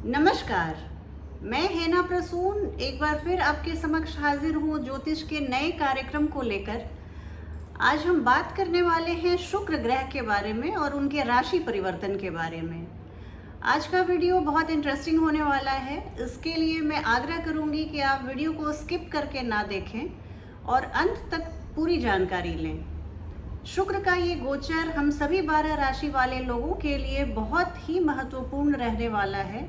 नमस्कार। मैं हेना प्रसून एक बार फिर आपके समक्ष हाजिर हूँ ज्योतिष के नए कार्यक्रम को लेकर। आज हम बात करने वाले हैं शुक्र ग्रह के बारे में और उनके राशि परिवर्तन के बारे में। आज का वीडियो बहुत इंटरेस्टिंग होने वाला है। इसके लिए मैं आग्रह करूंगी कि आप वीडियो को स्किप करके ना देखें और अंत तक पूरी जानकारी लें। शुक्र का ये गोचर हम सभी 12 राशि वाले लोगों के लिए बहुत ही महत्वपूर्ण रहने वाला है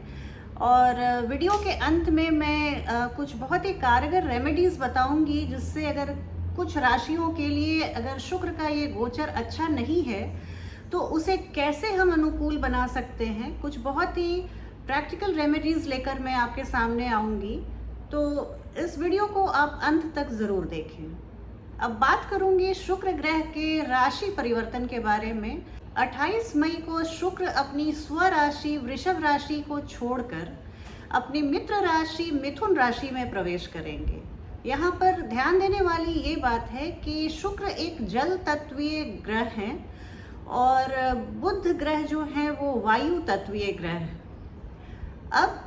और वीडियो के अंत में मैं कुछ बहुत ही कारगर रेमेडीज बताऊंगी, जिससे अगर कुछ राशियों के लिए अगर शुक्र का ये गोचर अच्छा नहीं है तो उसे कैसे हम अनुकूल बना सकते हैं। कुछ बहुत ही प्रैक्टिकल रेमेडीज लेकर मैं आपके सामने आऊंगी, तो इस वीडियो को आप अंत तक ज़रूर देखें। अब बात करूंगी शुक्र ग्रह के राशि परिवर्तन के बारे में। 28 मई को शुक्र अपनी स्वराशि वृषभ राशि को छोड़कर अपनी मित्र राशि मिथुन राशि में प्रवेश करेंगे। यहाँ पर ध्यान देने वाली ये बात है कि शुक्र एक जल तत्वीय ग्रह हैं और बुध ग्रह जो है वो वायु तत्वीय ग्रह है। अब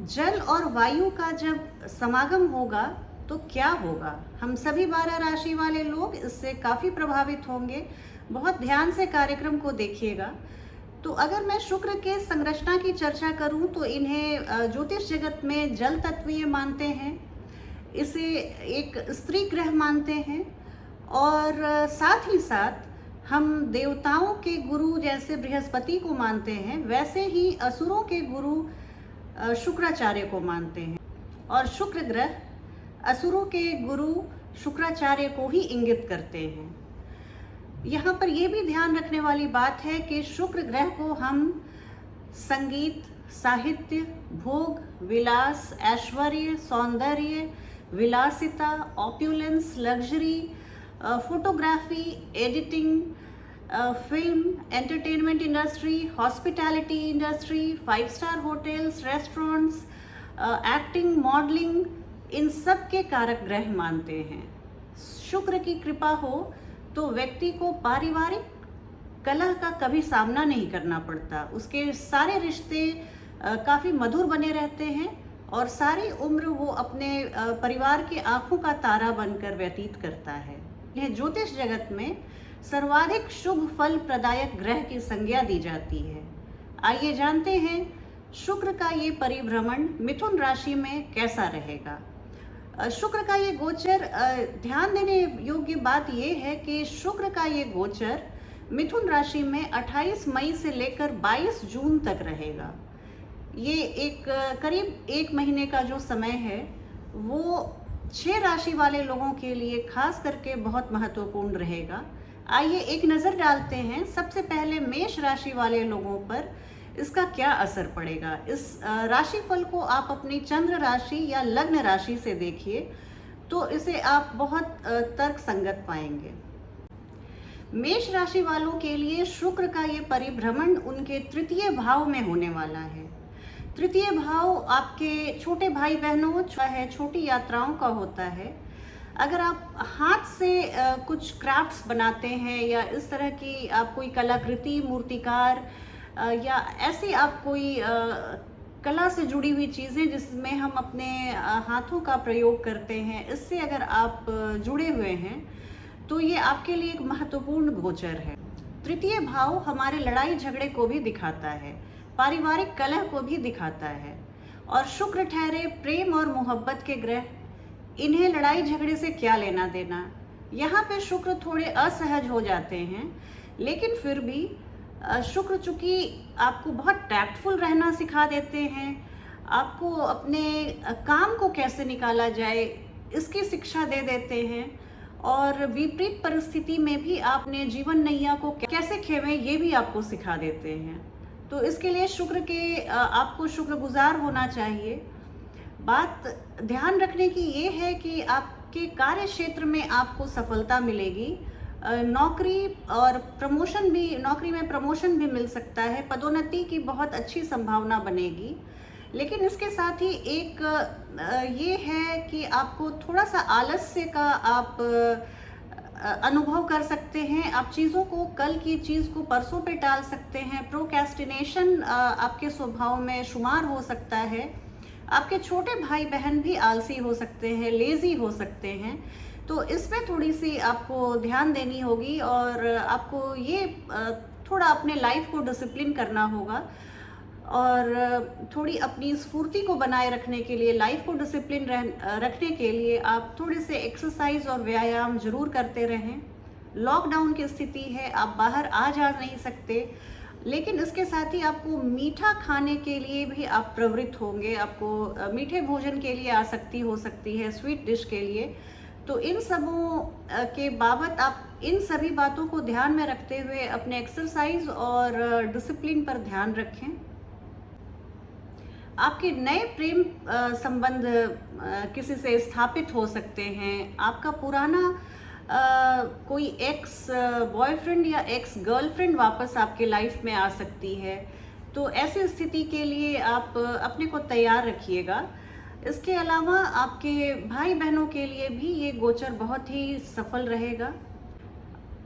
जल और वायु का जब समागम होगा तो क्या होगा, हम सभी 12 राशि वाले लोग इससे काफ़ी प्रभावित होंगे। बहुत ध्यान से कार्यक्रम को देखिएगा। तो अगर मैं शुक्र के संरचना की चर्चा करूं तो इन्हें ज्योतिष जगत में जल तत्वीय मानते हैं, इसे एक स्त्री ग्रह मानते हैं और साथ ही साथ हम देवताओं के गुरु जैसे बृहस्पति को मानते हैं, वैसे ही असुरों के गुरु शुक्राचार्य को मानते हैं और शुक्र ग्रह असुरों के गुरु शुक्राचार्य को ही इंगित करते हैं। यहाँ पर यह भी ध्यान रखने वाली बात है कि शुक्र ग्रह को हम संगीत, साहित्य, भोग, विलास, ऐश्वर्य, सौंदर्य, विलासिता, opulence, luxury, photography, editing, film, entertainment industry, hospitality industry, 5 star hotels, restaurants, acting, modelling, इन सब के कारक ग्रह मानते हैं। शुक्र की कृपा हो तो व्यक्ति को पारिवारिक कलह का कभी सामना नहीं करना पड़ता। उसके सारे रिश्ते काफ़ी मधुर बने रहते हैं और सारी उम्र वो अपने परिवार की आंखों का तारा बनकर व्यतीत करता है। यह ज्योतिष जगत में सर्वाधिक शुभ फल प्रदायक ग्रह की संज्ञा दी जाती है। आइए जानते हैं शुक्र का ये परिभ्रमण मिथुन राशि में कैसा रहेगा। शुक्र का ये गोचर, ध्यान देने योग्य बात यह है कि शुक्र का ये गोचर मिथुन राशि में 28 मई से लेकर 22 जून तक रहेगा। ये एक करीब 1 महीने का जो समय है वो 6 राशि वाले लोगों के लिए खास करके बहुत महत्वपूर्ण रहेगा। आइए एक नज़र डालते हैं सबसे पहले मेष राशि वाले लोगों पर इसका क्या असर पड़ेगा। इस राशिफल को आप अपनी चंद्र राशि या लग्न राशि से देखिए तो इसे आप बहुत तर्क संगत पाएंगे। मेष राशि वालों के लिए शुक्र का ये परिभ्रमण उनके तृतीय भाव में होने वाला है। तृतीय भाव आपके छोटे भाई बहनों है, छोटी यात्राओं का होता है। अगर आप हाथ से कुछ क्राफ्ट्स बनाते हैं या इस तरह की आप कोई कलाकृति, मूर्तिकार या ऐसी आप कोई कला से जुड़ी हुई चीज़ें जिसमें हम अपने हाथों का प्रयोग करते हैं, इससे अगर आप जुड़े हुए हैं तो ये आपके लिए एक महत्वपूर्ण गोचर है। तृतीय भाव हमारे लड़ाई झगड़े को भी दिखाता है, पारिवारिक कलह को भी दिखाता है और शुक्र ठहरे प्रेम और मोहब्बत के ग्रह। इन्हें लड़ाई झगड़े से क्या लेना देना। यहाँ पे शुक्र थोड़े असहज हो जाते हैं, लेकिन फिर भी शुक्र चूँकि आपको बहुत टैक्टफुल रहना सिखा देते हैं, आपको अपने काम को कैसे निकाला जाए इसकी शिक्षा दे देते हैं और विपरीत परिस्थिति में भी आपने जीवन नैया को कैसे खेवें ये भी आपको सिखा देते हैं। तो इसके लिए शुक्र के आपको शुक्रगुजार होना चाहिए। बात ध्यान रखने की ये है कि आपके कार्य क्षेत्र में आपको सफलता मिलेगी। नौकरी और प्रमोशन भी, नौकरी में प्रमोशन भी मिल सकता है, पदोन्नति की बहुत अच्छी संभावना बनेगी। लेकिन इसके साथ ही एक ये है कि आपको थोड़ा सा आलस्य का आप अनुभव कर सकते हैं। आप चीज़ों को, कल की चीज़ को परसों पे टाल सकते हैं। प्रोक्रेस्टिनेशन आपके स्वभाव में शुमार हो सकता है। आपके छोटे भाई बहन भी आलसी हो सकते हैं, लेज़ी हो सकते हैं। तो इसमें थोड़ी सी आपको ध्यान देनी होगी और आपको ये थोड़ा अपने लाइफ को डिसिप्लिन करना होगा और थोड़ी अपनी स्फूर्ति को बनाए रखने के लिए, लाइफ को डिसिप्लिन रखने के लिए आप थोड़े से एक्सरसाइज और व्यायाम जरूर करते रहें। लॉकडाउन की स्थिति है, आप बाहर आ जा नहीं सकते, लेकिन इसके साथ ही आपको मीठा खाने के लिए भी आप प्रवृत्त होंगे। आपको मीठे भोजन के लिए आसक्ति हो सकती है, स्वीट डिश के लिए। तो इन सबों के बाबत आप इन सभी बातों को ध्यान में रखते हुए अपने एक्सरसाइज और डिसिप्लिन पर ध्यान रखें। आपके नए प्रेम संबंध किसी से स्थापित हो सकते हैं। आपका पुराना कोई एक्स बॉयफ्रेंड या एक्स गर्लफ्रेंड वापस आपके लाइफ में आ सकती है। तो ऐसी स्थिति के लिए आप अपने को तैयार रखिएगा। इसके अलावा आपके भाई बहनों के लिए भी ये गोचर बहुत ही सफल रहेगा।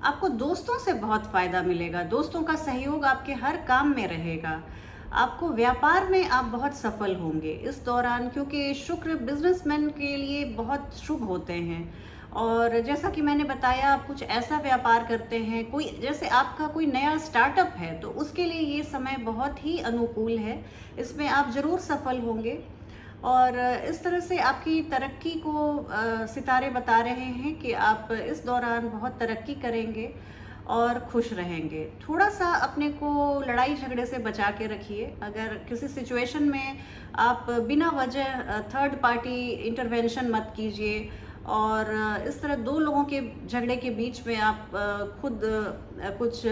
आपको दोस्तों से बहुत फायदा मिलेगा, दोस्तों का सहयोग आपके हर काम में रहेगा। आपको व्यापार में आप बहुत सफल होंगे इस दौरान, क्योंकि शुक्र बिजनेसमैन के लिए बहुत शुभ होते हैं। और जैसा कि मैंने बताया, आप कुछ ऐसा व्यापार करते हैं, कोई जैसे आपका कोई नया स्टार्टअप है, तो उसके लिए ये समय बहुत ही अनुकूल है। इसमें आप जरूर सफल होंगे और इस तरह से आपकी तरक्की को सितारे बता रहे हैं कि आप इस दौरान बहुत तरक्की करेंगे और खुश रहेंगे। थोड़ा सा अपने को लड़ाई झगड़े से बचा के रखिए। अगर किसी सिचुएशन में आप बिना वजह थर्ड पार्टी इंटरवेंशन मत कीजिए और इस तरह दो लोगों के झगड़े के बीच में आप खुद कुछ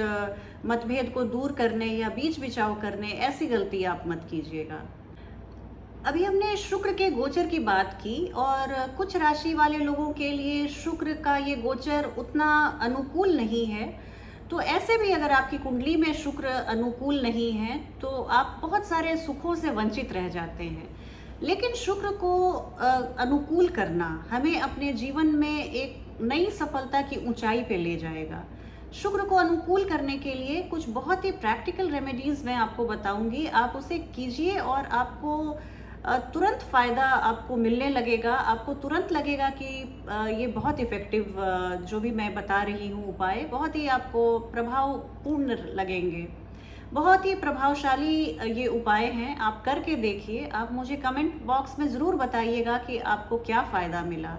मतभेद को दूर करने या बीच बिचाव करने, ऐसी गलती आप मत कीजिएगा। अभी हमने शुक्र के गोचर की बात की और कुछ राशि वाले लोगों के लिए शुक्र का ये गोचर उतना अनुकूल नहीं है। तो ऐसे भी अगर आपकी कुंडली में शुक्र अनुकूल नहीं है तो आप बहुत सारे सुखों से वंचित रह जाते हैं। लेकिन शुक्र को अनुकूल करना हमें अपने जीवन में एक नई सफलता की ऊंचाई पे ले जाएगा। शुक्र को अनुकूल करने के लिए कुछ बहुत ही प्रैक्टिकल रेमेडीज मैं आपको बताऊंगी। आप उसे कीजिए और आपको तुरंत फ़ायदा आपको मिलने लगेगा। आपको तुरंत लगेगा कि ये बहुत इफ़ेक्टिव जो भी मैं बता रही हूँ उपाय बहुत ही आपको प्रभावपूर्ण लगेंगे। बहुत ही प्रभावशाली ये उपाय हैं, आप करके देखिए। आप मुझे कमेंट बॉक्स में ज़रूर बताइएगा कि आपको क्या फ़ायदा मिला।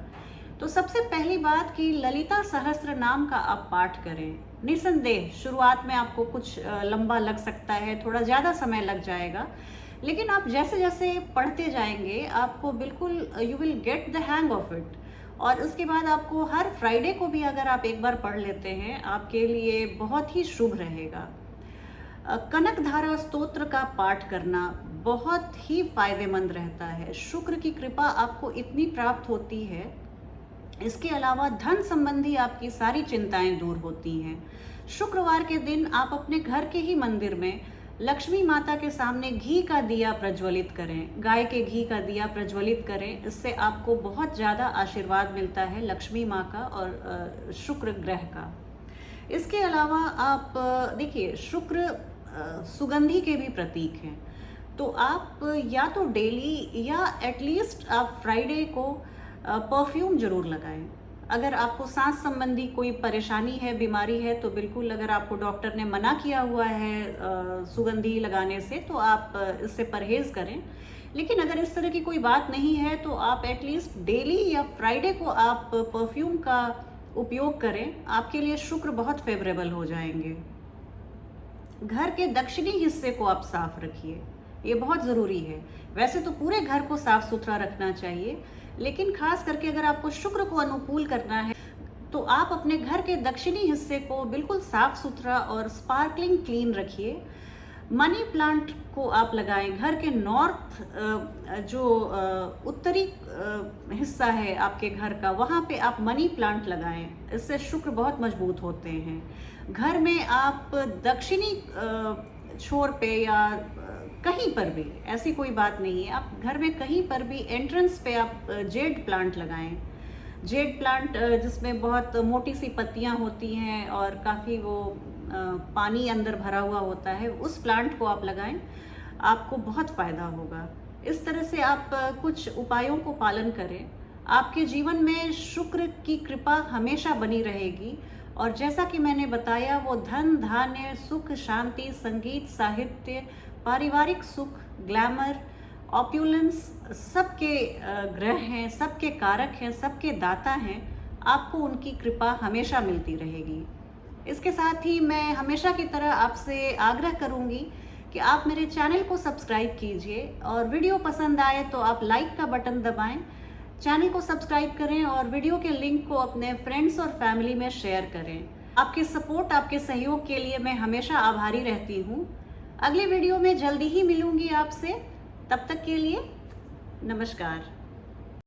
तो सबसे पहली बात कि ललिता सहस्त्र नाम का आप पाठ करें। निसंदेह शुरुआत में आपको कुछ लंबा लग सकता है, थोड़ा ज़्यादा समय लग जाएगा, लेकिन आप जैसे जैसे पढ़ते जाएंगे आपको बिल्कुल you will get the hang of it. और उसके बाद आपको हर फ्राइडे को भी अगर आप एक बार पढ़ लेते हैं आपके लिए बहुत ही शुभ रहेगा। कनक धारा स्तोत्र का पाठ करना बहुत ही फायदेमंद रहता है। शुक्र की कृपा आपको इतनी प्राप्त होती है। इसके अलावा धन संबंधी आपकी सारी चिंताएं दूर होती हैं। शुक्रवार के दिन आप अपने घर के ही मंदिर में लक्ष्मी माता के सामने घी का दिया प्रज्वलित करें, गाय के घी का दिया प्रज्वलित करें। इससे आपको बहुत ज़्यादा आशीर्वाद मिलता है लक्ष्मी माँ का और शुक्र ग्रह का। इसके अलावा आप देखिए, शुक्र सुगंधि के भी प्रतीक हैं। तो आप या तो डेली या एटलीस्ट आप फ्राइडे को परफ्यूम जरूर लगाएं। अगर आपको सांस संबंधी कोई परेशानी है, बीमारी है, तो बिल्कुल, अगर आपको डॉक्टर ने मना किया हुआ है सुगंधी लगाने से तो आप इससे परहेज करें। लेकिन अगर इस तरह की कोई बात नहीं है तो आप एटलीस्ट डेली या फ्राइडे को आप परफ्यूम का उपयोग करें। आपके लिए शुक्र बहुत फेवरेबल हो जाएंगे। घर के दक्षिणी हिस्से को आप साफ रखिए, ये बहुत ज़रूरी है। वैसे तो पूरे घर को साफ सुथरा रखना चाहिए, लेकिन खास करके अगर आपको शुक्र को अनुकूल करना है तो आप अपने घर के दक्षिणी हिस्से को बिल्कुल साफ सुथरा और स्पार्कलिंग क्लीन रखिए। मनी प्लांट को आप लगाएं। घर के नॉर्थ जो उत्तरी हिस्सा है आपके घर का, वहाँ पे आप मनी प्लांट लगाएं। इससे शुक्र बहुत मजबूत होते हैं। घर में आप दक्षिणी छोर पे या कहीं पर भी, ऐसी कोई बात नहीं है, आप घर में कहीं पर भी एंट्रेंस पे आप जेड प्लांट लगाएं। जेड प्लांट जिसमें बहुत मोटी सी पत्तियां होती हैं और काफ़ी वो पानी अंदर भरा हुआ होता है, उस प्लांट को आप लगाएं, आपको बहुत फ़ायदा होगा। इस तरह से आप कुछ उपायों को पालन करें, आपके जीवन में शुक्र की कृपा हमेशा बनी रहेगी। और जैसा कि मैंने बताया, वो धन, धान्य, सुख, शांति, संगीत, साहित्य, पारिवारिक सुख, ग्लैमर, ऑप्युलेंस, सबके ग्रह हैं, सबके कारक हैं, सबके दाता हैं। आपको उनकी कृपा हमेशा मिलती रहेगी। इसके साथ ही मैं हमेशा की तरह आपसे आग्रह करूंगी कि आप मेरे चैनल को सब्सक्राइब कीजिए, और वीडियो पसंद आए तो आप लाइक का बटन दबाएं, चैनल को सब्सक्राइब करें और वीडियो के लिंक को अपने फ्रेंड्स और फैमिली में शेयर करें। आपके सपोर्ट, आपके सहयोग के लिए मैं हमेशा आभारी रहती हूँ। अगली वीडियो में जल्दी ही मिलूंगी आपसे। तब तक के लिए नमस्कार।